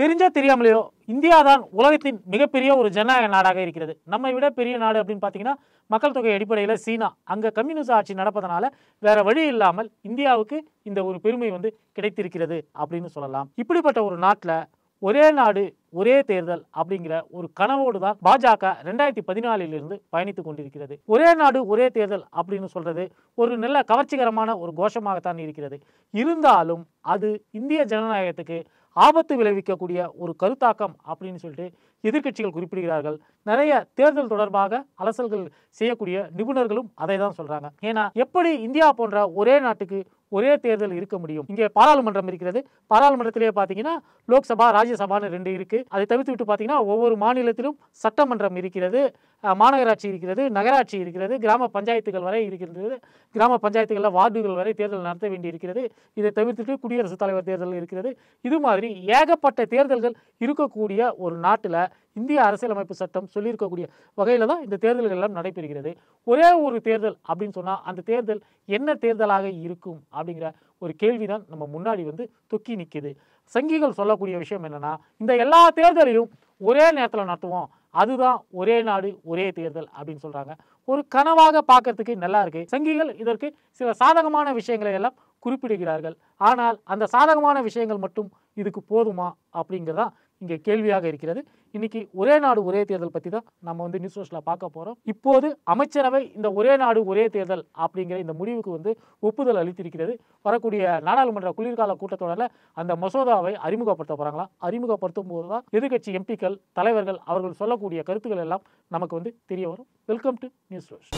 தெரிஞ்சோ தெரியாமலையோ இந்தியா தான் உலகத்தின் மிகப்பெரிய ஒரு ஜனநாயக நாடாக இருக்கிறது. நம்மை விட பெரிய நாடு அப்படின்னு பார்த்தீங்கன்னா மக்கள் தொகை அடிப்படையில் சீனா. அங்கே கம்யூனிஸ்ட் ஆட்சி நடப்பதனால வேற வழி இல்லாமல் இந்தியாவுக்கு இந்த ஒரு பெருமை வந்து கிடைத்திருக்கிறது அப்படின்னு சொல்லலாம். இப்படிப்பட்ட ஒரு நாட்டில் ஒரே நாடு ஒரே தேர்தல் அப்படிங்கிற ஒரு கனவோடு தான் பாஜக 2014 பயணித்துக் கொண்டிருக்கிறது. ஒரே நாடு ஒரே தேர்தல் அப்படின்னு சொல்றது ஒரு நல்ல கவர்ச்சிகரமான ஒரு கோஷமாகத்தான் இருக்கிறது. இருந்தாலும் அது இந்திய ஜனநாயகத்துக்கு ஆபத்து விளைவிக்கக்கூடிய ஒரு கருத்தாக்கம் அப்படின்னு சொல்லிட்டு எதிர்க்கட்சிகள் குறிப்பிடுகிறார்கள். நிறைய தேர்தல் தொடர்பாக அலசல்கள் செய்யக்கூடிய நிபுணர்களும் அதை தான் சொல்றாங்க. ஏன்னா எப்படி இந்தியா போன்ற ஒரே நாட்டுக்கு ஒரே தேர்தல் இருக்க முடியும்? இங்கே பாராளுமன்றம் இருக்கிறது. பாராளுமன்றத்திலேயே பார்த்தீங்கன்னா லோக்சபா ராஜ்யசபான்னு 2 இருக்கு. அதை தவிர்த்து விட்டு பார்த்தீங்கன்னா ஒவ்வொரு மாநிலத்திலும் சட்டமன்றம் இருக்கிறது, மாநகராட்சி இருக்கிறது, நகராட்சி இருக்கிறது, கிராம பஞ்சாயத்துகள் வரை இருக்கிறது. கிராம பஞ்சாயத்துகளில் வார்டுகள் வரை தேர்தல் நடத்த வேண்டி இருக்கிறது. இதை தவிர்த்துட்டு குடியரசுத் தலைவர் தேர்தல் இருக்கிறது. இது மாதிரி ஏகப்பட்ட தேர்தல்கள் இருக்கக்கூடிய ஒரு நாட்டில் இந்திய அரசியலமைப்பு சட்டம் சொல்லியிருக்கக்கூடிய வகையில் தான் இந்த தேர்தல்கள் எல்லாம் நடைபெறுகிறது. ஒரே ஒரு தேர்தல் அப்படின்னு சொன்னால் அந்த தேர்தல் என்ன தேர்தலாக இருக்கும் அப்படிங்கிற ஒரு கேள்விதான் நம்ம முன்னாடி வந்து தொக்கி நிற்குது. சங்கிகள் சொல்லக்கூடிய விஷயம் என்னன்னா, இந்த எல்லா தேர்தலையும் ஒரே நேரத்தில் நடத்துவோம், அதுதான் ஒரே நாடு ஒரே தேர்தல் அப்படின்னு சொல்றாங்க. ஒரு கனவாக பார்க்கறதுக்கு நல்லா இருக்கு. சங்கிகள் இதற்கு சில சாதகமான விஷயங்களை எல்லாம் குறிப்பிடுகிறார்கள். ஆனால் அந்த சாதகமான விஷயங்கள் மட்டும் இதுக்கு போதுமா அப்படிங்கிறதா இங்கே கேள்வியாக இருக்கிறது. இன்னைக்கு ஒரே நாடு ஒரே தேர்தல் பற்றி தான் நம்ம வந்து நியூஸ் ரோஸ்ல பார்க்க போகிறோம். இப்போது அமைச்சரவை இந்த ஒரே நாடு ஒரே தேர்தல் அப்படிங்கிற இந்த முடிவுக்கு வந்து ஒப்புதல் அளித்திருக்கிறது. வரக்கூடிய நாடாளுமன்ற குளிர்கால கூட்டத்தொடரில் அந்த மசோதாவை அறிமுகப்படுத்த போகிறாங்களாம். அறிமுகப்படுத்தும் போது தான் எதிர்க்கட்சி எம்பிக்கள் தலைவர்கள் அவர்கள் சொல்லக்கூடிய கருத்துக்கள் எல்லாம் நமக்கு வந்து தெரிய வரும். Welcome to news rose.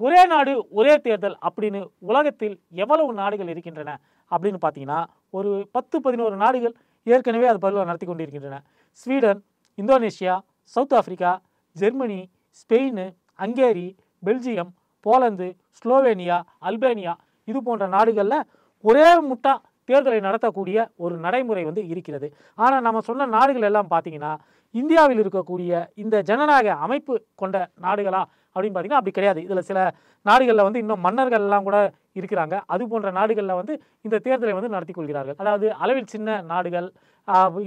ஒரே நாடு ஒரே தேர்தல் அப்படின்னு உலகத்தில் எவ்வளவு நாடுகள் இருக்கின்றன அப்படின்னு பார்த்தீங்கன்னா ஒரு 10-11 நாடுகள் ஏற்கனவே அது பதிலாக நடத்தி கொண்டிருக்கின்றன. Sweden, Indonesia, south Africa, Germany, Spain, Hungary, Belgium, Poland, Slovenia, Albania இது போன்ற நாடுகளில் ஒரே முட்டா தேர்தலை நடத்தக்கூடிய ஒரு நடைமுறை வந்து இருக்கிறது. ஆனால் நம்ம சொன்ன நாடுகள் எல்லாம் பார்த்தீங்கன்னா இந்தியாவில் இருக்கக்கூடிய இந்த ஜனநாயக அமைப்பு கொண்ட நாடுகளா அப்படின்னு பார்த்தீங்கன்னா அப்படி கிடையாது. இதில் சில நாடுகளில் வந்து இன்னும் மன்னர்கள் எல்லாம் கூட இருக்கிறாங்க. அது போன்ற நாடுகளில் வந்து இந்த தேர்தலை வந்து நடத்தி கொள்கிறார்கள். அதாவது அளவில் சின்ன நாடுகள்,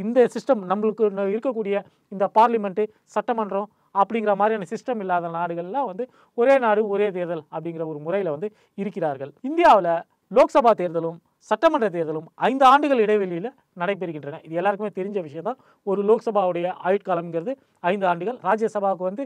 இந்த சிஸ்டம் நம்மளுக்கு இருக்கக்கூடிய இந்த பார்லிமெண்ட்டு சட்டமன்றம் அப்படிங்கிற மாதிரியான சிஸ்டம் இல்லாத நாடுகள்லாம் வந்து ஒரே நாடு ஒரே தேர்தல் அப்படிங்கிற ஒரு முறையில் வந்து இருக்கிறார்கள். இந்தியாவில் லோக்சபா தேர்தலும் சட்டமன்ற தேர்தலும் 5 ஆண்டுகள் இடைவெளியில் நடைபெறுகின்றன. இது எல்லாருக்குமே தெரிஞ்ச விஷயம் தான். ஒரு லோக்சபாவுடைய ஆயுட்காலம்ங்கிறது 5 ஆண்டுகள். ராஜ்யசபாவுக்கு வந்து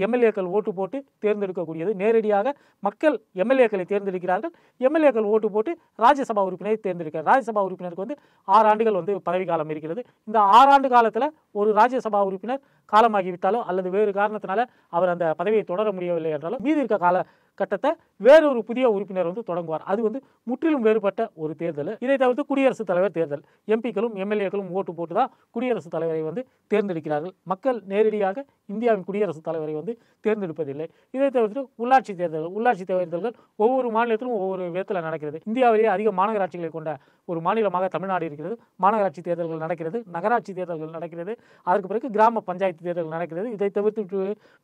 எம்எல்ஏக்கள் ஓட்டு போட்டு தேர்ந்தெடுக்கக்கூடியது. நேரடியாக மக்கள் எம்எல்ஏக்களை தேர்ந்தெடுக்கிறார்கள். எம்எல்ஏக்கள் ஓட்டு போட்டு ராஜ்யசபா உறுப்பினரை தேர்ந்தெடுக்கிறார். ராஜ்யசபா உறுப்பினருக்கு வந்து 6 ஆண்டுகள் வந்து பதவிக்காலம் இருக்கிறது. இந்த 6 ஆண்டு காலத்தில் ஒரு ராஜ்யசபா உறுப்பினர் காலமாகிவிட்டாலோ அல்லது வேறு காரணத்தினால அவர் அந்த பதவியை தொடர முடியவில்லை என்றாலும் மீதி இருக்க காலகட்டத்தை வேறொரு புதிய உறுப்பினர் வந்து தொடங்குவார். அது வந்து முற்றிலும் வேறுபட்ட ஒரு தேர்தல். இதை தவிர்த்து குடியரசுத் தலைவர் தேர்தல். எம்பிக்களும் எம்எல்ஏக்களும் ஓட்டு போட்டு தான் குடியரசுத் தலைவரை வந்து தேர்ந்தெடுக்கிறார்கள். மக்கள் நேரடியாக இந்தியாவின் குடியரசுத் தலைவரை வந்து தேர்ந்தெடுப்பதில்லை. இதை தவிர்த்து உள்ளாட்சி தேர்தல்கள். உள்ளாட்சி தேர்தல்கள் ஒவ்வொரு மாநிலத்திலும் ஒவ்வொரு விதத்தில் நடக்கிறது. இந்தியாவிலேயே அதிக மாநகராட்சிகளை கொண்ட ஒரு மாநிலமாக தமிழ்நாடு இருக்கிறது. மாநகராட்சி தேர்தல்கள் நடக்கிறது, நகராட்சி தேர்தல்கள் நடக்கிறது, அதற்கு பிறகு கிராம பஞ்சாயத்து தேர்தல் நடக்கிறது. இதை தவிர்த்து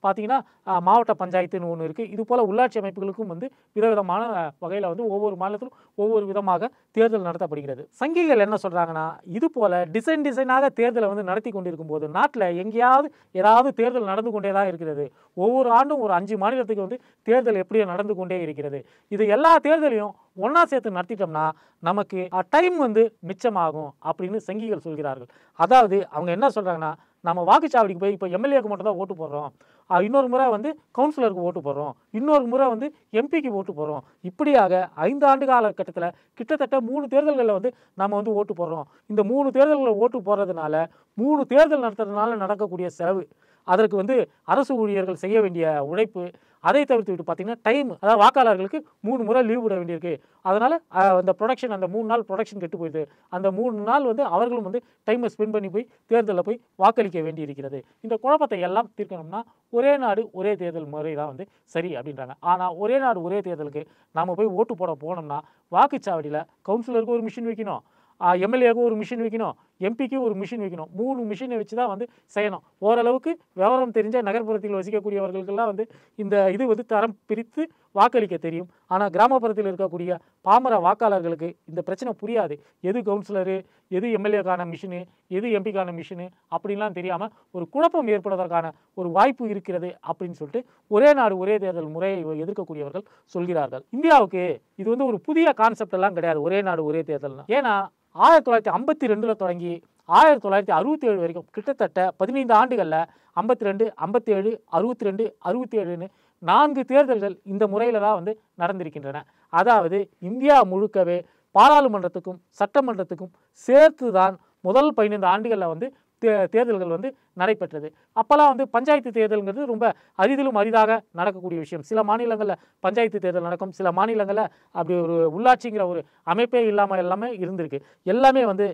பார்த்தீங்கன்னா மாவட்ட பஞ்சாயத்துன்னு ஒன்று இருக்குது. இது போல் உள்ளாட்சி அமைப்புகளுக்கும் வந்து விதவிதமான வகையில் வந்து ஒவ்வொரு மாநிலத்திலும் ஒவ்வொரு விதமாக தேர்தல் நடத்தப்படுகிறது. சங்கிகள் என்ன சொல்கிறாங்கன்னா, இது போல் டிசைனாக தேர்தலை வந்து நடத்தி கொண்டிருக்கும் போது நாட்டில் எங்கேயாவது ஏதாவது தேர்தல் நடந்து கொண்டே தான் இருக்கிறது. ஒவ்வொரு ஆண்டும் ஒரு 5 மாநிலத்துக்கு வந்து தேர்தல் எப்படியோ நடந்து கொண்டே இருக்கிறது. இது எல்லா தேர்தலையும் ஒன்றா சேர்த்து நடத்திட்டோம்னா நமக்கு டைம் வந்து மிச்சமாகும் அப்படின்னு சங்கிகள் சொல்கிறார்கள். அதாவது அவங்க என்ன சொல்கிறாங்கன்னா, நம்ம வாக்குச்சாவடிக்கு போய் இப்போ எம்எல்ஏக்கு மட்டும் தான் ஓட்டு போடுறோம், இன்னொரு முறை வந்து கவுன்சிலருக்கு ஓட்டு போடுறோம், இன்னொரு முறை வந்து எம்பிக்கு ஓட்டு போடுறோம். இப்படியாக 5 ஆண்டு காலகட்டத்தில் கிட்டத்தட்ட 3 தேர்தல்களில் வந்து நம்ம வந்து ஓட்டு போடுறோம். இந்த 3 தேர்தல்களில் ஓட்டு போடுறதுனால 3 தேர்தல் நடத்துறதுனால நடக்கக்கூடிய செலவு, அதற்கு வந்து அரசு ஊழியர்கள் செய்ய வேண்டிய உழைப்பு, அதை தவிர்த்து விட்டு பார்த்தீங்கன்னா டைம், அதாவது வாக்காளர்களுக்கு 3 முறை லீவ் விட வேண்டியிருக்கு. அதனால் அந்த ப்ரொடக்ஷன், அந்த 3 நாள் ப்ரொடக்ஷன் கெட்டு போயிடுது. அந்த 3 நாள் வந்து அவர்களும் வந்து டைமை ஸ்பெண்ட் பண்ணி போய் தேர்தலில் போய் வாக்களிக்க வேண்டி இருக்கிறது. இந்த குழப்பத்தை எல்லாம் தீர்க்கணும்னா ஒரே நாடு ஒரே தேர்தல் முறை தான் வந்து சரி அப்படின்றாங்க. ஆனால் ஒரே நாடு ஒரே தேர்தலுக்கு நாம் போய் ஓட்டு போட போனோம்னா வாக்குச்சாவடியில் கவுன்சிலருக்கு ஒரு மிஷின் வைக்கணும், எம்எல்ஏவுக்கு ஒரு மிஷின் வைக்கணும், எம்பிக்கு ஒரு மிஷின் வைக்கணும். 3 மிஷினை வச்சு தான் வந்து செய்யணும். ஓரளவுக்கு விவரம் தெரிஞ்ச நகர்ப்புறத்தில் வசிக்கக்கூடியவர்களுக்கெல்லாம் வந்து இந்த இது வந்து தரம் பிரித்து வாக்களிக்க தெரியும். ஆனால் கிராமப்புறத்தில் இருக்கக்கூடிய பாமர வாக்காளர்களுக்கு இந்த பிரச்சனை புரியாது. எது கவுன்சிலரு, எது எம்எல்ஏக்கான மிஷினு, எது எம்பிக்கான மிஷினு அப்படின்லாம் தெரியாமல் ஒரு குழப்பம் ஏற்படுவதற்கான ஒரு வாய்ப்பு இருக்கிறது அப்படின்னு சொல்லிட்டு ஒரே நாடு ஒரே தேர்தல் முறையை எதிர்க்கக்கூடியவர்கள் சொல்கிறார்கள். இந்தியாவுக்கு இது வந்து ஒரு புதிய கான்செப்ட் எல்லாம் கிடையாது ஒரே நாடு ஒரே தேர்தல்னா. ஏன்னா 1952 தொடங்கி 1967 வரைக்கும் கிட்டத்தட்ட 15 ஆண்டுகளில் 52, 57, 62, 67ன்னு 4 தேர்தல்கள் இந்த முறையில் தான் வந்து நடந்திருக்கின்றன. அதாவது இந்தியா முழுக்கவே பாராளுமன்றத்துக்கும் சட்டமன்றத்துக்கும் சேர்த்து தான் முதல் 15 ஆண்டுகளில் வந்து தேர்தல்கள் வந்து நடைபெற்றது. அப்போல்லாம் வந்து பஞ்சாயத்து தேர்தல்ங்கிறது ரொம்ப அரிதிலும் அரிதாக நடக்கக்கூடிய விஷயம். சில மாநிலங்களில் பஞ்சாயத்து தேர்தல் நடக்கும், சில மாநிலங்களில் அப்படி ஒரு உள்ளாட்சிங்கிற ஒரு அமைப்பே இல்லாமல் எல்லாமே இருந்திருக்கு. எல்லாமே வந்து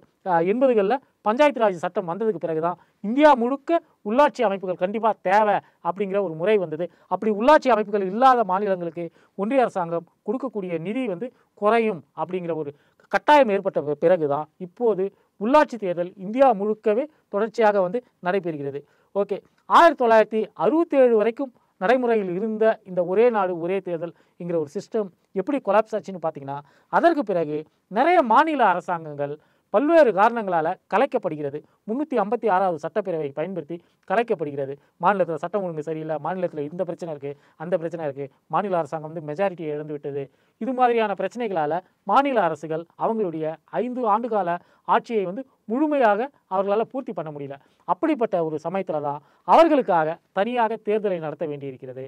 80களில் பஞ்சாயத்து ராஜ் சட்டம் வந்ததுக்கு பிறகு தான் இந்தியா முழுக்க உள்ளாட்சி அமைப்புகள் கண்டிப்பாக தேவை அப்படிங்கிற ஒரு முறை வந்தது. அப்படி உள்ளாட்சி அமைப்புகள் இல்லாத மாநிலங்களுக்கு ஒன்றிய அரசாங்கம் கொடுக்கக்கூடிய நிதி வந்து குறையும் அப்படிங்கிற ஒரு கட்டாயம் ஏற்பட்ட பிறகு தான் இப்போது உள்ளாட்சி தேர்தல் இந்தியா முழுக்கவே தொடர்ச்சியாக வந்து நடைபெறுகிறது. ஓகே, 1967 வரைக்கும் நடைமுறையில் இருந்த இந்த ஒரே நாடு ஒரே தேர்தல் என்கிற ஒரு சிஸ்டம் எப்படி கொலாப்ஸ் ஆச்சுன்னு பார்த்தீங்கன்னா, அதற்கு பிறகு நிறைய மாநில அரசாங்கங்கள் பல்வேறு காரணங்களால் கலைக்கப்படுகிறது. 356வது சட்டப்பேரவை பயன்படுத்தி கலைக்கப்படுகிறது. மாநிலத்தில் சட்டம் ஒழுங்கு சரியில்லை, மாநிலத்தில் இந்த பிரச்சனை இருக்குது, அந்த பிரச்சனை இருக்குது, மாநில அரசாங்கம் வந்து மெஜாரிட்டியை இழந்து விட்டது. இது மாதிரியான பிரச்சனைகளால் மாநில அரசுகள் அவங்களுடைய 5 ஆண்டுகால ஆட்சியை வந்து முழுமையாக அவர்களால் பூர்த்தி பண்ண முடியல. அப்படிப்பட்ட ஒரு சமயத்தில் தான் அவர்களுக்காக தனியாக தேர்தலை நடத்த வேண்டியிருக்கிறது.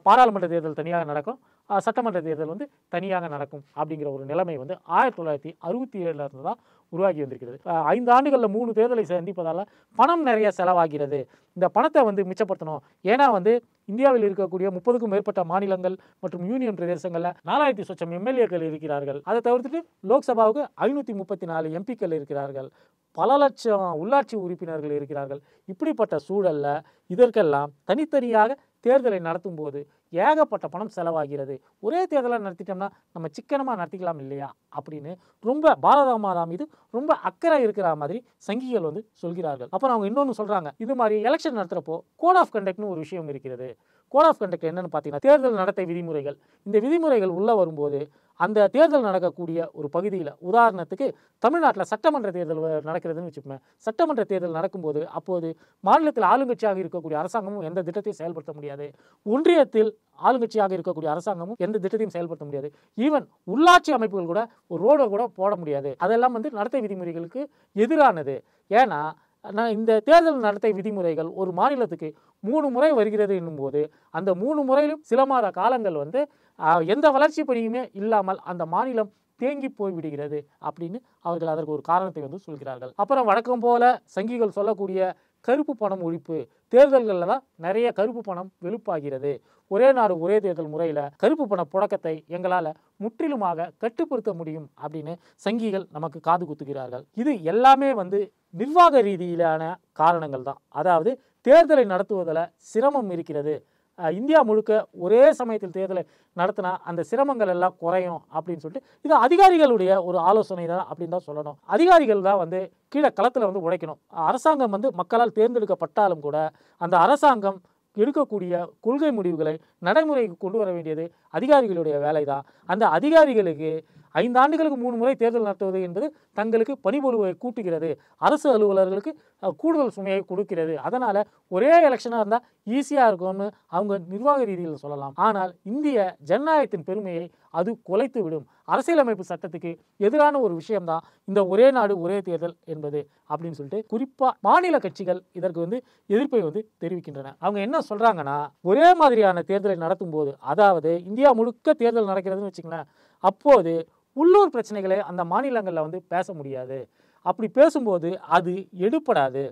பாராளுமன்ற தேர்தல் தனியாக நடக்கும், சட்டமன்ற தேர்தல் வந்து தனியாக நடக்கும் அப்படிங்கிற ஒரு நிலைமை வந்து 1967 இருந்து தான் உருவாகி வந்திருக்கிறது. 5 ஆண்டுகளில் 3 தேர்தலை சந்திப்பதால் பணம் நிறைய செலவாகிறது. இந்த பணத்தை வந்து மிச்சப்படுத்தணும். ஏன்னா வந்து இந்தியாவில் இருக்கக்கூடிய 30க்கும் மேற்பட்ட மாநிலங்கள் மற்றும் யூனியன் பிரதேசங்களில் 4000 சொச்சம் எம்எல்ஏக்கள் இருக்கிறார்கள். அதை தவிர்த்துட்டு லோக்சபாவுக்கு 534 எம்பிக்கள் இருக்கிறார்கள். பல லட்சம் உள்ளாட்சி உறுப்பினர்கள் இருக்கிறார்கள். இப்படிப்பட்ட சூழலில் இதற்கெல்லாம் தனித்தனியாக தேர்தலை நடத்தும் போது ஏகப்பட்ட பணம் செலவாகிறது. ஒரே தேர்தலை நடத்திட்டோம்னா நம்ம சிக்கனமாக நடத்திக்கலாம் இல்லையா அப்படின்னு ரொம்ப பாரத மாதா மீது ரொம்ப அக்கறை இருக்கிற மாதிரி சங்கிகள் வந்து சொல்கிறார்கள். அப்புறம் அவங்க இன்னொன்று சொல்கிறாங்க, இது மாதிரி எலெக்ஷன் நடத்துகிறப்போ கோட் ஆஃப் கண்டக்ட்னு ஒரு விஷயம் இருக்கிறது. கோட் ஆஃப் கண்டக்ட் என்னன்னு பார்த்தீங்கன்னா, தேர்தல் நடத்தை விதிமுறைகள். இந்த விதிமுறைகள் உள்ளே வரும்போது அந்த தேர்தல் நடக்கக்கூடிய ஒரு பகுதியில், உதாரணத்துக்கு தமிழ்நாட்டில் சட்டமன்ற தேர்தல் நடக்கிறதுன்னு வச்சுக்கோங்க. சட்டமன்ற தேர்தல் நடக்கும்போது அப்போது மாநிலத்தில் ஆளுங்கட்சியாக இருக்கக்கூடிய அரசாங்கமும் எந்த திட்டத்தையும் செயல்படுத்த முடியாது. ஒன்றியத்தில் ஆளுங்கட்சியாக இருக்கக்கூடிய அரசாங்கமும் எந்த திட்டத்தையும் செயல்படுத்த முடியாது. ஈவன் உள்ளாட்சி அமைப்புகள் கூட ஒரு ரோடை கூட போட முடியாது. அதெல்லாம் வந்து நடத்தை விதிமுறைகளுக்கு எதிரானது. ஏன்னா இந்த தேர்தல் நடத்தை விதிமுறைகள் ஒரு மாநிலத்துக்கு 3 முறை வருகிறது என்னும்போது அந்த 3 முறையிலும் சில மாத காலங்கள் வந்து எந்த வளர்ச்சி பணியுமே இல்லாமல் அந்த மாநிலம் தேங்கி போய்விடுகிறது அப்படின்னு அவர்கள் அதற்கு ஒரு காரணத்தை வந்து சொல்கிறார்கள். அப்புறம் வழக்கம் போல சங்கிகள் சொல்லக்கூடிய கருப்பு பணம் ஒழிப்பு. தேர்தல்களில் தான் நிறைய கருப்பு பணம் வெளுப்பாகிறது. ஒரே நாடு ஒரே தேர்தல் முறையில் கருப்பு பண புழக்கத்தை எங்களால் முற்றிலுமாக கட்டுப்படுத்த முடியும் அப்படின்னு சங்கிகள் நமக்கு காது குத்துகிறார்கள். இது எல்லாமே வந்து நிர்வாக ரீதியிலான காரணங்கள் தான். அதாவது தேர்தலை நடத்துவதில் சிரமம் இருக்கிறது. இந்தியா முழுக்க ஒரே சமயத்தில் தேர்தலை நடத்தினா அந்த சிரமங்கள் எல்லாம் குறையும் அப்படின்னு சொல்லிட்டு இது அதிகாரிகளுடைய ஒரு ஆலோசனை தான் அப்படின்னு தான் சொல்லணும். அதிகாரிகள் தான் வந்து கீழே களத்தில் வந்து உழைக்கணும். அரசாங்கம் வந்து மக்களால் தேர்ந்தெடுக்கப்பட்டாலும் கூட அந்த அரசாங்கம் எடுக்கக்கூடிய கொள்கை முடிவுகளை நடைமுறைக்கு கொண்டு வர வேண்டியது அதிகாரிகளுடைய வேலை தான். அந்த அதிகாரிகளுக்கு 5 ஆண்டுகளுக்கு 3 முறை தேர்தல் நடத்துவது என்பது தங்களுக்கு பணிபொழுவை கூட்டுகிறது. அரசு அலுவலர்களுக்கு கூடுதல் சுமையை கொடுக்கிறது. அதனால் ஒரே எலெக்ஷனாக இருந்தால் ஈஸியாக இருக்கும்னு அவங்க நிர்வாக ரீதியில் சொல்லலாம். ஆனால் இந்திய ஜனநாயகத்தின் பெருமையை அது குலைத்து விடும். அரசியலமைப்பு சட்டத்துக்கு எதிரான ஒரு விஷயம்தான் இந்த ஒரே நாடு ஒரே தேர்தல் என்பது அப்படின்னு சொல்லிட்டு குறிப்பாக மாநில கட்சிகள் இதற்கு வந்து எதிர்ப்பை வந்து தெரிவிக்கின்றன. அவங்க என்ன சொல்கிறாங்கன்னா, ஒரே மாதிரியான தேர்தலை நடத்தும் போது, அதாவது இந்தியா முழுக்க தேர்தல் நடக்கிறதுன்னு வச்சுங்களேன், அப்போது உள்ளூர் பிரச்சனைகளை அந்த மாநிலங்களில் வந்து பேச முடியாது. அப்படி பேசும்போது அது எடுப்படாது.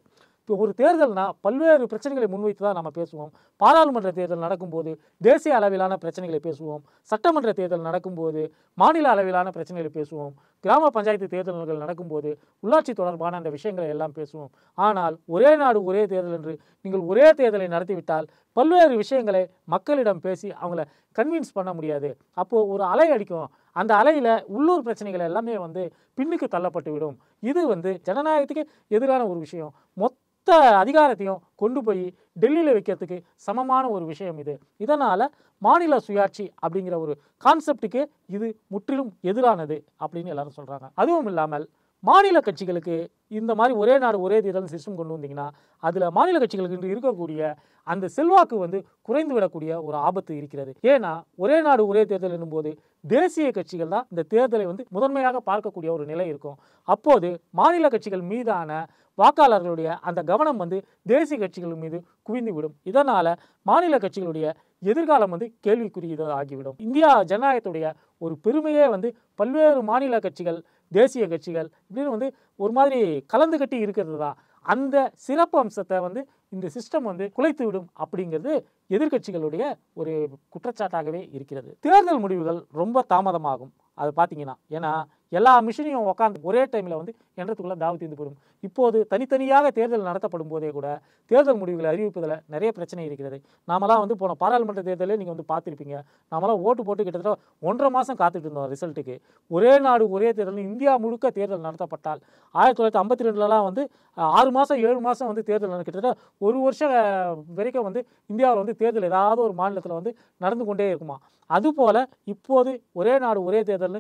இப்போ ஒரு தேர்தல்னா பல்வேறு பிரச்சனைகளை முன்வைத்து தான் நம்ம பேசுவோம். பாராளுமன்ற தேர்தல் நடக்கும்போது தேசிய அளவிலான பிரச்சனைகளை பேசுவோம். சட்டமன்ற தேர்தல் நடக்கும்போது மாநில அளவிலான பிரச்சனைகளை பேசுவோம். கிராம பஞ்சாயத்து தேர்தல்கள் நடக்கும்போது உள்ளாட்சி தொடர்பான அந்த விஷயங்களை எல்லாம் பேசுவோம். ஆனால் ஒரே நாடு ஒரே தேர்தல் என்று நீங்கள் ஒரே தேர்தலை நடத்திவிட்டால் பல்வேறு விஷயங்களை மக்களிடம் பேசி அவங்கள கன்வின்ஸ் பண்ண முடியாது. அப்போது ஒரு அலை அடிக்கும். அந்த அலையில் உள்ளூர் பிரச்சனைகள் எல்லாமே வந்து பின்னுக்கு தள்ளப்பட்டு விடும். இது வந்து ஜனநாயகத்துக்கு எதிரான ஒரு விஷயம். மொத்த அதிகாரத்தையும் கொண்டு போய் டெல்லியில் வைக்கிறதுக்கு சமமான ஒரு விஷயம் இது. இதனால் மாநில சுயாட்சி அப்படிங்கிற ஒரு கான்செப்டுக்கு இது முற்றிலும் எதிரானது அப்படின்னு எல்லாரும் சொல்கிறாங்க. அதுவும் இல்லாமல் மாநில கட்சிகளுக்கு இந்த மாதிரி ஒரே நாடு ஒரே தேர்தல் சிஸ்டம் கொண்டு வந்தீங்கன்னா அதில் மாநில கட்சிகளுக்கு இருக்கக்கூடிய அந்த செல்வாக்கு வந்து குறைந்து விடக்கூடிய ஒரு ஆபத்து இருக்கிறது. ஏன்னா ஒரே நாடு ஒரே தேர்தல் என்னும்போது தேசிய கட்சிகள் தான் இந்த தேர்தலை வந்து முதன்மையாக பார்க்கக்கூடிய ஒரு நிலை இருக்கும். அப்போது மாநில கட்சிகள் மீதான வாக்காளர்களுடைய அந்த கவனம் வந்து தேசிய கட்சிகள் மீது குவிந்து விடும். இதனால் மாநில கட்சிகளுடைய எதிர்காலம் வந்து கேள்விக்குரியதாக ஆகிவிடும். இந்தியா ஜனநாயகத்துடைய ஒரு பெருமையே வந்து பல்வேறு மாநில கட்சிகள் தேசிய கட்சிகள் இப்படின்னு வந்து ஒரு மாதிரி கலந்து கட்டி இருக்கிறது தான். அந்த சிறப்பு அம்சத்தை வந்து இந்த சிஸ்டம் வந்து குலைத்து விடும் அப்படிங்கிறது எதிர்கட்சிகளுடைய ஒரு குற்றச்சாட்டாகவே இருக்கிறது. தேர்தல் முடிவுகள் ரொம்ப தாமதமாகும். அது பார்த்தீங்கன்னா ஏன்னா எல்லா மிஷினையும் உட்காந்து ஒரே டைமில் வந்து எண்ணத்துக்குள்ளே தாவு தீர்ந்து போடும். இப்போது தனித்தனியாக தேர்தல் நடத்தப்படும் போதே கூட தேர்தல் முடிவுகளை அறிவிப்பதில் நிறைய பிரச்சனை இருக்கிறது. நாமெல்லாம் வந்து போன பாராளுமன்ற தேர்தலே நீங்கள் வந்து பார்த்துருப்பீங்க. நாமெல்லாம் ஓட்டு போட்டு கிட்டத்தட்ட 1.5 மாதம் காத்துட்டு இருந்தோம் ரிசல்ட்டுக்கு. ஒரே நாடு ஒரே தேர்தல் இந்தியா முழுக்க தேர்தல் நடத்தப்பட்டால் 1952லலாம் வந்து 6 மாதம் 7 மாதம் வந்து தேர்தல் கிட்டத்தட்ட 1 வருஷம் வரைக்கும் வந்து இந்தியாவில் வந்து தேர்தல் ஏதாவது ஒரு மாநிலத்தில் வந்து நடந்து கொண்டே இருக்குமா. அதுபோல் இப்போது ஒரே நாடு ஒரே தேர்தல்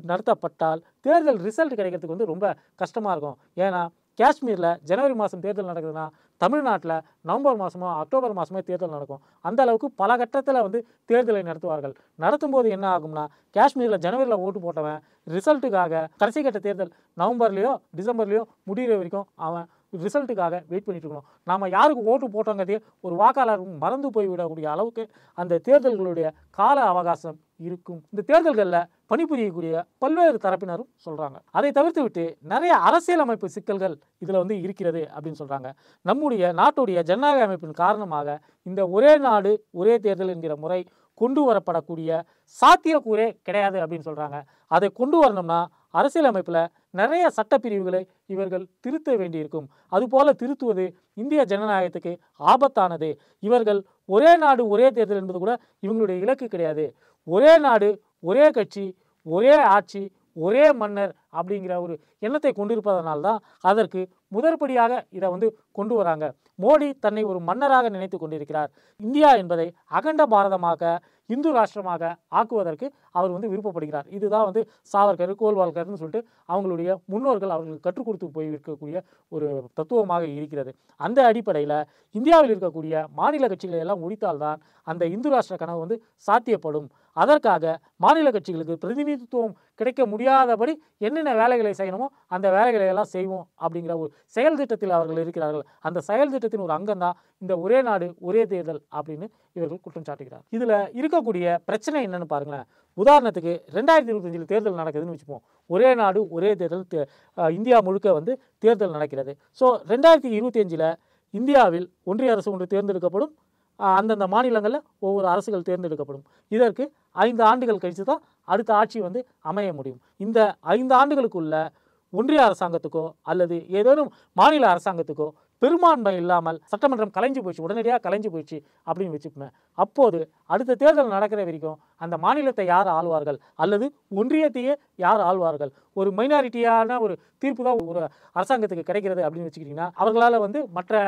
நடத்தப்பட்டால் தேர்தல் ரிசல்ட் கிடைக்கிறதுக்கு வந்து ரொம்ப கஷ்டமாக இருக்கும். ஏன்னா காஷ்மீரில் ஜனவரி மாதம் தேர்தல் நடக்குதுன்னா தமிழ்நாட்டில் நவம்பர் மாதமோ அக்டோபர் மாதமோ தேர்தல் நடக்கும். அந்த அளவுக்கு பல கட்டத்தில் வந்து தேர்தலை நடத்துவார்கள். நடத்தும் போது என்ன ஆகும்னா காஷ்மீரில் ஜனவரியில் ஓட்டு போட்டவன் ரிசல்ட்டுக்காக கடைசி கட்ட தேர்தல் நவம்பர்லேயோ டிசம்பர்லேயோ முடிகிற வரைக்கும் அவன் ரிசல்ட்டுக்காக வெயிட் பண்ணிட்டு இருக்கணும். நாம் யாருக்கு ஓட்டு போட்டோங்கிறதே ஒரு வாக்காளர் மறந்து போய்விடக்கூடிய அளவுக்கு அந்த தேர்தல்களுடைய கால அவகாசம் இருக்கும். இந்த தேர்தல்களில் பணிபுரியக்கூடிய பல்வேறு தரப்பினரும் சொல்கிறாங்க. அதை தவிர்த்து விட்டு நிறைய அரசியலமைப்பு சிக்கல்கள் இதில் வந்து இருக்கிறது அப்படின்னு சொல்கிறாங்க. நம்முடைய நாட்டுடைய ஜனநாயக அமைப்பின் காரணமாக இந்த ஒரே நாடு ஒரே தேர்தல் என்கிற முறை கொண்டு வரப்படக்கூடிய சாத்தியக்கூறே கிடையாது அப்படின்னு சொல்கிறாங்க. அதை கொண்டு வரணும்னா அரசியலமைப்பில் நிறைய சட்டப்பிரிவுகளை இவர்கள் திருத்த வேண்டியிருக்கும். அதுபோல திருத்துவது இந்திய ஜனநாயகத்துக்கு ஆபத்தானது. இவர்கள் ஒரே நாடு ஒரே தேர்தல் என்பது கூட இவங்களுடைய இலக்கு கிடையாது. ஒரே நாடு ஒரே கட்சி ஒரே ஆட்சி ஒரே மன்னர் அப்படிங்கிற ஒரு எண்ணத்தை கொண்டிருப்பதனால்தான் அதற்கு முதற்படியாக இதை வந்து கொண்டு வராங்க. மோடி தன்னை ஒரு மன்னராக நினைத்து கொண்டிருக்கிறார். இந்தியா என்பதை அகண்ட பாரதமாக இந்து ராஷ்டிரமாக ஆக்குவதற்கு அவர் வந்து விருப்பப்படுகிறார். இதுதான் வந்து சாவர்கர் கோல்வால்கர்னு சொல்லிட்டு அவங்களுடைய முன்னோர்கள் அவர்களுக்கு கற்றுக் கொடுத்து போய் இருக்கக்கூடிய ஒரு தத்துவமாக இருக்கிறது. அந்த அடிப்படையில் இந்தியாவில் இருக்கக்கூடிய மாநில கட்சிகளை எல்லாம் ஒழித்தால்தான் அந்த இந்து ராஷ்டிர கனவு வந்து சாத்தியப்படும். அதற்காக மாநில கட்சிகளுக்கு பிரதிநிதித்துவம் கிடைக்க முடியாதபடி என்னென்ன வேலைகளை செய்யணுமோ அந்த வேலைகளை எல்லாம் செய்வோம் அப்படிங்கிற ஒரு செயல் திட்டத்தில் அவர்கள் இருக்கிறார்கள். அந்த செயல் திட்டத்தின் ஒரு அங்கம் தான் இந்த ஒரே நாடு ஒரே தேர்தல் அப்படின்னு இவர்கள் குற்றம் சாட்டுகிறார். இதில் இருக்கக்கூடிய பிரச்சனை என்னன்னு பாருங்களேன். உதாரணத்துக்கு 2025 தேர்தல் நடக்குதுன்னு வச்சுப்போம். ஒரே நாடு ஒரே தேர்தல் இந்தியா முழுக்க வந்து தேர்தல் நடக்கிறது. ஸோ 2025 இந்தியாவில் ஒன்றிய அரசு ஒன்று தேர்ந்தெடுக்கப்படும். அந்தந்த மாநிலங்களில் ஒவ்வொரு அரசுகள் தேர்ந்தெடுக்கப்படும். இதற்கு 5 ஆண்டுகள் கழித்து தான் அடுத்த ஆட்சி வந்து அமைய முடியும். இந்த 5 ஆண்டுகளுக்குள்ள ஒன்றிய அரசாங்கத்துக்கோ அல்லது ஏதேனும் மாநில அரசாங்கத்துக்கோ பெரும்பான்மை இல்லாமல் சட்டமன்றம் கலைஞ்சு போயிடுச்சு, உடனடியாக கலைஞ்சு போயிடுச்சு அப்படின்னு வச்சுப்பேன். அப்போது அடுத்த தேர்தல் நடக்கிற வரைக்கும் அந்த மாநிலத்தை யார் ஆள்வார்கள் அல்லது ஒன்றியத்தையே யார் ஆள்வார்கள்? ஒரு மைனாரிட்டியான ஒரு தீர்ப்பு தான் ஒரு அரசாங்கத்துக்கு கிடைக்கிறது அப்படின்னு வச்சுக்கிட்டிங்கன்னா அவர்களால் வந்து மற்ற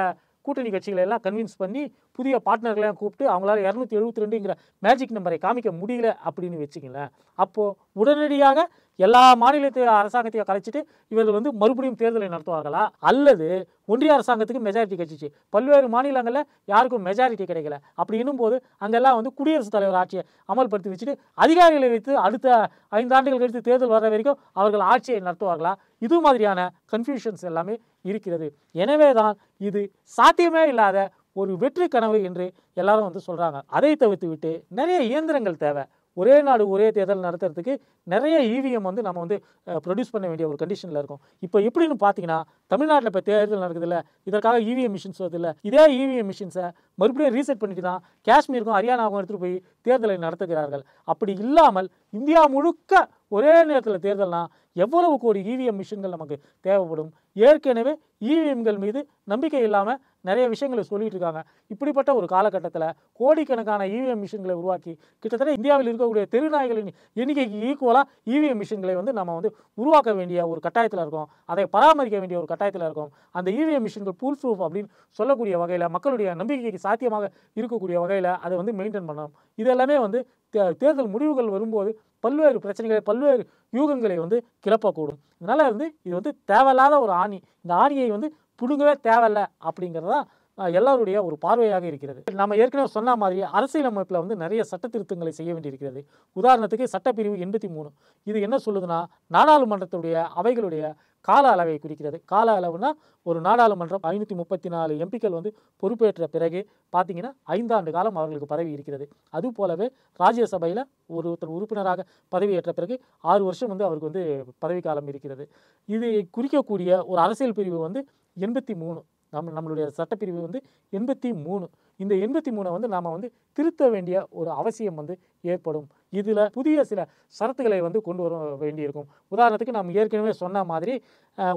கூட்டணி கட்சிகளை எல்லாம் கன்வின்ஸ் பண்ணி புதிய பார்ட்னர்களையும் கூப்பிட்டு அவங்களால 272ங்கிற மேஜிக் நம்பரை காமிக்க முடியல அப்படின்னு வச்சுங்களேன். அப்போது உடனடியாக எல்லா மாநிலத்தை அரசாங்கத்தையும் கலைச்சிட்டு இவர்கள் வந்து மறுபடியும் தேர்தலை நடத்துவார்களா? அல்லது ஒன்றிய அரசாங்கத்துக்கு மெஜாரிட்டி கிடைச்சிச்சு, பல்வேறு மாநிலங்களில் யாருக்கும் மெஜாரிட்டி கிடைக்கல. அப்படி என்னும்போது அங்கெல்லாம் வந்து குடியரசுத் தலைவர் ஆட்சியை அமல்படுத்தி வச்சுட்டு அதிகாரிகளை வைத்து அடுத்த 5 ஆண்டுகள் கழித்து தேர்தல் வர வரைக்கும் அவர்கள் ஆட்சியை நடத்துவார்களா? இது மாதிரியான கன்ஃபியூஷன்ஸ் எல்லாமே இருக்கிறது. எனவே தான் இது சாத்தியமே இல்லாத ஒரு வெற்றி கனவு என்று எல்லாரும் வந்து சொல்கிறாங்க. அதை தவிர்த்து விட்டு நிறைய இயந்திரங்கள் தேவை. ஒரே நாடு ஒரே தேர்தல் நடத்துறதுக்கு நிறைய இவிஎம் வந்து நம்ம வந்து ப்ரொடியூஸ் பண்ண வேண்டிய ஒரு கண்டிஷனில் இருக்கும். இப்போ எப்படின்னு பார்த்தீங்கன்னா தமிழ்நாட்டில் இப்போ தேர்தல் நடக்குதுல்ல, இதற்காக இவிஎம் மிஷின்ஸ் வருதில்ல, இதே இவிஎம் மிஷின்ஸை மறுபடியும் ரீசெட் பண்ணிட்டு தான் காஷ்மீருக்கும் ஹரியானாவுக்கும் எடுத்துகிட்டு போய் தேர்தலை நடத்துகிறார்கள். அப்படி இல்லாமல் இந்தியா முழுக்க ஒரே நேரத்தில் தேர்தல்னா எவ்வளவு கோடி இவிஎம் மிஷின்கள் நமக்கு தேவைப்படும்? ஏற்கனவே இவிஎம்கள் மீது நம்பிக்கை இல்லாமல் நிறைய விஷயங்களை சொல்லிட்டு இருக்காங்க. இப்படிப்பட்ட ஒரு காலகட்டத்தில் கோடிக்கணக்கான இவிஎம் மிஷின்களை உருவாக்கி கிட்டத்தட்ட இந்தியாவில் இருக்கக்கூடிய தெருநாய்களின் எண்ணிக்கைக்கு ஈக்குவலாக இவிஎம் மிஷின்களை வந்து நம்ம வந்து உருவாக்க வேண்டிய ஒரு கட்டாயத்தில் இருக்கோம். அதை பராமரிக்க வேண்டிய ஒரு கட்டாயத்தில் இருக்கோம். அந்த இவிஎம் மிஷின்கள் ஃபுல் ப்ரூஃப் அப்படின்னு சொல்லக்கூடிய வகையில் மக்களுடைய நம்பிக்கைக்கு சாத்தியமாக இருக்கக்கூடிய வகையில் அதை வந்து மெயின்டைன் பண்ணணும். இதெல்லாமே வந்து தேர்தல் முடிவுகள் வரும்போது பல்வேறு பிரச்சனைகளை பல்வேறு யூகங்களை வந்து கிளப்பக்கூடும். இதனால் வந்து இது வந்து தேவையில்லாத ஒரு ஆணி. இந்த ஆணியை வந்து பிடுங்கவே தேவையில்லை அப்படிங்கிறது தான் எல்லாருடைய ஒரு பார்வையாக இருக்கிறது. நம்ம ஏற்கனவே சொன்ன மாதிரி அரசியலமைப்பில் வந்து நிறைய சட்ட திருத்தங்களை செய்ய வேண்டியிருக்கிறது. உதாரணத்துக்கு சட்டப்பிரிவு 83 இது என்ன சொல்லுதுன்னா, நாடாளுமன்றத்துடைய அவைகளுடைய கால அளவை குறிக்கிறது. கால அளவுனா ஒரு நாடாளுமன்றம் 534 எம்பிக்கள் வந்து பொறுப்பேற்ற பிறகு பார்த்தீங்கன்னா 5 ஆண்டு காலம் அவர்களுக்கு பதவி இருக்கிறது. அதுபோலவே ராஜ்யசபையில் ஒருத்தர் உறுப்பினராக பதவியேற்ற பிறகு 6 வருஷம் வந்து அவருக்கு வந்து பதவி காலம் இருக்கிறது. இதை குறிக்கக்கூடிய ஒரு அரசியல் பிரிவு வந்து 83. நம்மளுடைய சட்டப்பிரிவு வந்து 83. இந்த 83 வந்து நாம் வந்து திருத்த வேண்டிய ஒரு அவசியம் வந்து ஏற்படும். இதில் புதிய சில ஷரத்துக்களை வந்து கொண்டு வர வேண்டியிருக்கும். உதாரணத்துக்கு நாம் ஏற்கனவே சொன்ன மாதிரி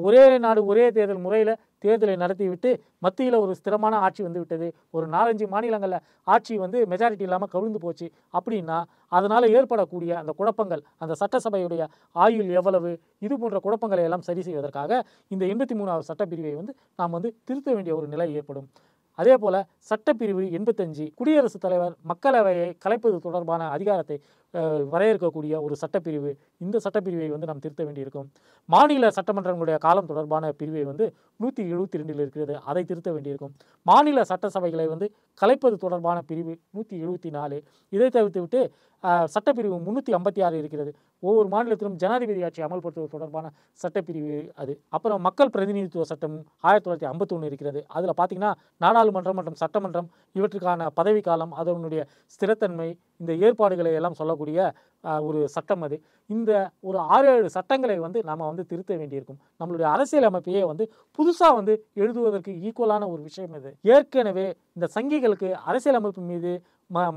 ஒரே நாடு ஒரே தேர்தல் முறையில் தேர்தலை நடத்திவிட்டு மத்தியில் ஒரு ஸ்திரமான ஆட்சி வந்து விட்டது. ஒரு 4-5 மாநிலங்களில் ஆட்சி வந்து மெஜாரிட்டி இல்லாமல் கவிழ்ந்து போச்சு அப்படின்னா அதனால் ஏற்படக்கூடிய அந்த குழப்பங்கள், அந்த சட்டசபையுடைய ஆயுள் எவ்வளவு, இது போன்ற குழப்பங்களை எல்லாம் சரி செய்வதற்காக இந்த 83வது சட்டப்பிரிவை வந்து நாம் வந்து திருத்த வேண்டிய ஒரு நிலை ஏற்படும். அதே போல் சட்டப்பிரிவு 85 குடியரசுத் தலைவர் மக்களவையை கலைப்பது தொடர்பான அதிகாரத்தை வரையறுக்கக்கூடிய ஒரு சட்டப்பிரிவு. இந்த சட்டப்பிரிவை வந்து நாம் திருத்த வேண்டியிருக்கும். மாநில சட்டமன்றங்களுடைய காலம் தொடர்பான பிரிவை வந்து 172 இருக்கிறது. அதை திருத்த வேண்டியிருக்கும். மாநில சட்டசபைகளை வந்து கலைப்பது தொடர்பான பிரிவு 174. இதை தவிர்த்து விட்டு சட்டப்பிரிவு 356 இருக்கிறது. ஒவ்வொரு மாநிலத்திலும் ஜனாதிபதி ஆட்சி அமல்படுத்துவது தொடர்பான சட்டப்பிரிவு அது. அப்புறம் மக்கள் பிரதிநிதித்துவ சட்டம் 1951 இருக்கிறது. அதில் பார்த்தீங்கன்னா நாடாளுமன்றம் மற்றும் சட்டமன்றம் இவற்றுக்கான பதவிக்காலம், அதனுடைய ஸ்திரத்தன்மை, இந்த ஏற்பாடுகளை எல்லாம் சொல்லக்கூடிய ஒரு சட்டம் அது. இந்த ஒரு 6-7 சட்டங்களை வந்து நாம் வந்து திருத்த வேண்டியிருக்கும். நம்மளுடைய அரசியல் அமைப்பையே வந்து புதுசாக வந்து எழுதுவதற்கு ஈக்குவலான ஒரு விஷயம் இது. ஏற்கனவே இந்த சங்கிகளுக்கு அரசியல் அமைப்பு மீது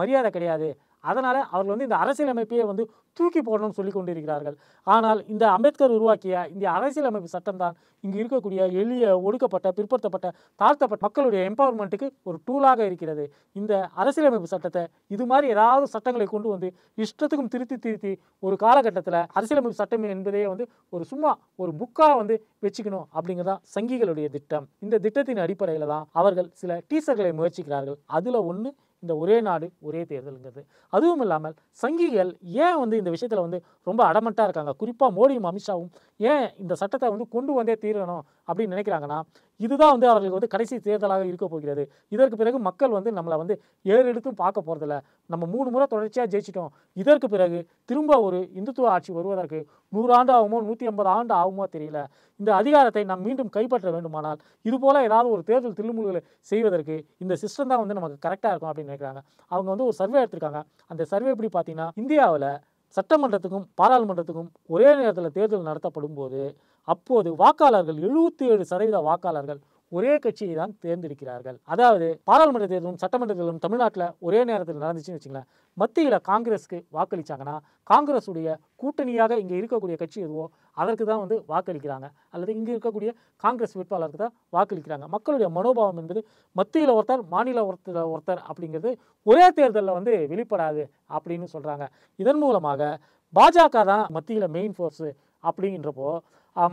மரியாதை கிடையாது. அதனால் அவர்கள் வந்து இந்த அரசியலமைப்பையே வந்து தூக்கி போடணும்னு சொல்லி கொண்டிருக்கிறார்கள். ஆனால் இந்த அம்பேத்கர் உருவாக்கிய இந்த அரசியலமைப்பு சட்டம் தான் இங்கு இருக்கக்கூடிய எளிய ஒடுக்கப்பட்ட பிற்படுத்தப்பட்ட தாழ்த்தப்பட்ட மக்களுடைய எம்பவர்மெண்ட்டுக்கு ஒரு டூலாக இருக்கிறது. இந்த அரசியலமைப்பு சட்டத்தை இது மாதிரி ஏதாவது சட்டங்களை கொண்டு வந்து இஷ்டத்துக்கும் திருத்தி ஒரு காலகட்டத்தில் அரசியலமைப்பு சட்டம் என்பதே வந்து ஒரு சும்மா ஒரு புக்காக வந்து வச்சுக்கணும் அப்படிங்கிறதான் சங்கிகளுடைய திட்டம். இந்த திட்டத்தின் அடிப்படையில் தான் அவர்கள் சில டீசர்களை முயற்சிக்கிறார்கள். அதில் ஒன்று இந்த ஒரே நாடு ஒரே தேர்தலுங்கிறது. அதுவும் இல்லாமல் சங்கிகள் ஏன் வந்து இந்த விஷயத்தில் வந்து ரொம்ப அடமட்டாக இருக்காங்க, குறிப்பாக மோடியும் அமித்ஷாவும் ஏன் இந்த சட்டத்தை வந்து கொண்டு வந்தே தீரணும் அப்படின்னு நினைக்கிறாங்கன்னா, இதுதான் வந்து அவர்களுக்கு வந்து கடைசி தேர்தலாக இருக்க போகிறது. இதற்கு பிறகு மக்கள் வந்து நம்மளை வந்து ஏறெடுத்தும் பார்க்க போகிறதில்ல. நம்ம 3 முறை தொடர்ச்சியாக ஜெயிச்சிட்டோம். இதற்கு பிறகு திரும்ப ஒரு இந்துத்துவ ஆட்சி வருவதற்கு 100 ஆண்டு ஆகுமோ 150 ஆண்டு ஆகுமோ தெரியல. இந்த அதிகாரத்தை நாம் மீண்டும் கைப்பற்ற வேண்டுமானால் இதுபோல் ஏதாவது ஒரு தேர்தல் தில்லுமுல்களை செய்வதற்கு இந்த சிஸ்டம் தான் வந்து நமக்கு கரெக்டாக இருக்கும் அப்படின்னு நினைக்கிறாங்க. அவங்க வந்து ஒரு சர்வே எடுத்திருக்காங்க. அந்த சர்வே எப்படி பார்த்தீங்கன்னா, இந்தியாவில் சட்டமன்றத்துக்கும் பாராளுமன்றத்துக்கும் ஒரே நேரத்தில் தேர்தல் நடத்தப்படும் போது அப்போது வாக்காளர்கள் 77% வாக்காளர்கள் ஒரே கட்சியை தான் தேர்ந்தெடுக்கிறார்கள். அதாவது பாராளுமன்ற தேர்தலும் சட்டமன்ற தேர்தலும் தமிழ்நாட்டில் ஒரே நேரத்தில் நடந்துச்சுன்னு வச்சுங்களேன். மத்தியில் காங்கிரஸுக்கு வாக்களித்தாங்கன்னா காங்கிரஸுடைய கூட்டணியாக இங்கே இருக்கக்கூடிய கட்சி எதுவோ அதற்கு தான் வந்து வாக்களிக்கிறாங்க, அல்லது இங்கே இருக்கக்கூடிய காங்கிரஸ் வேட்பாளருக்கு தான் வாக்களிக்கிறாங்க. மக்களுடைய மனோபாவம் என்பது மத்தியில் ஒருத்தர் மாநில ஒருத்தர் அப்படிங்கிறது ஒரே தேர்தலில் வந்து வெளிப்படாது அப்படின்னு சொல்கிறாங்க. இதன் மூலமாக பாஜக தான் மத்தியில் மெயின் ஃபோர்ஸு அப்படின்றப்போ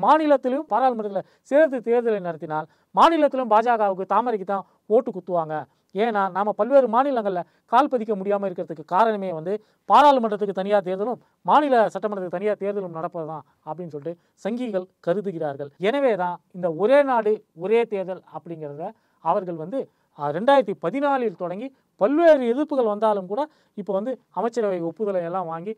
மாநிலத்திலும் பாராளுமன்றத்தில் சேர்த்து தேர்தலை நடத்தினால் மாநிலத்திலும் பாஜகவுக்கு தாமரைக்கு தான் ஓட்டு குத்துவாங்க. ஏன்னா நாம் பல்வேறு மாநிலங்களில் கால் பதிக்க முடியாமல் இருக்கிறதுக்கு காரணமே வந்து பாராளுமன்றத்துக்கு தனியாக தேர்தலும் மாநில சட்டமன்றத்துக்கு தனியாக தேர்தலும் நடப்பது தான் அப்படின்னு சொல்லிட்டு சங்கிகள் கருதுகிறார்கள். எனவே தான் இந்த ஒரே நாடு ஒரே தேர்தல் அப்படிங்கிறத அவர்கள் வந்து 2014 தொடங்கி பல்வேறு எதிர்ப்புகள் வந்தாலும் கூட இப்போ வந்து அமைச்சரவை ஒப்புதலை எல்லாம் வாங்கி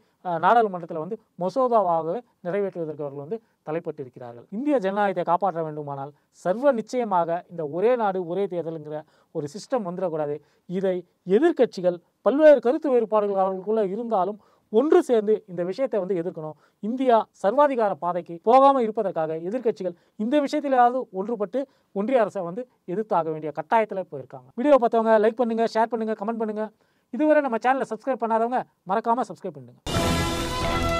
நாடாளுமன்றத்தில் வந்து மசோதாவாகவே நிறைவேற்றுவதற்கு அவர்கள் வந்து தலைப்பட்டிருக்கிறார்கள். இந்திய ஜனநாயகத்தை காப்பாற்ற வேண்டுமானால் சர்வ நிச்சயமாக இந்த ஒரே நாடு ஒரே தேர்தலுங்கிற ஒரு சிஸ்டம் வந்துடக்கூடாது. இதை எதிர்க்கட்சிகள் பல்வேறு கருத்து வேறுபாடுகள் அவர்களுக்குள்ள இருந்தாலும் ஒன்று சேர்ந்து இந்த விஷயத்தை வந்து எதிர்க்கணும். இந்தியா சர்வாதிகார பாதைக்கு போகாமல் இருப்பதற்காக எதிர்க்கட்சிகள் இந்த விஷயத்திலாவது ஒன்றுபட்டு ஒன்றிய அரசை வந்து எதிர்த்தாக வேண்டிய கட்டாயத்தில் போயிருக்காங்க. வீடியோ பார்த்தவங்க லைக் பண்ணுங்கள், ஷேர் பண்ணுங்கள், கமெண்ட் பண்ணுங்கள். இதுவரை நம்ம சேனலை சப்ஸ்கிரைப் பண்ணாதவங்க மறக்காமல் சப்ஸ்கிரைப் பண்ணுங்கள்.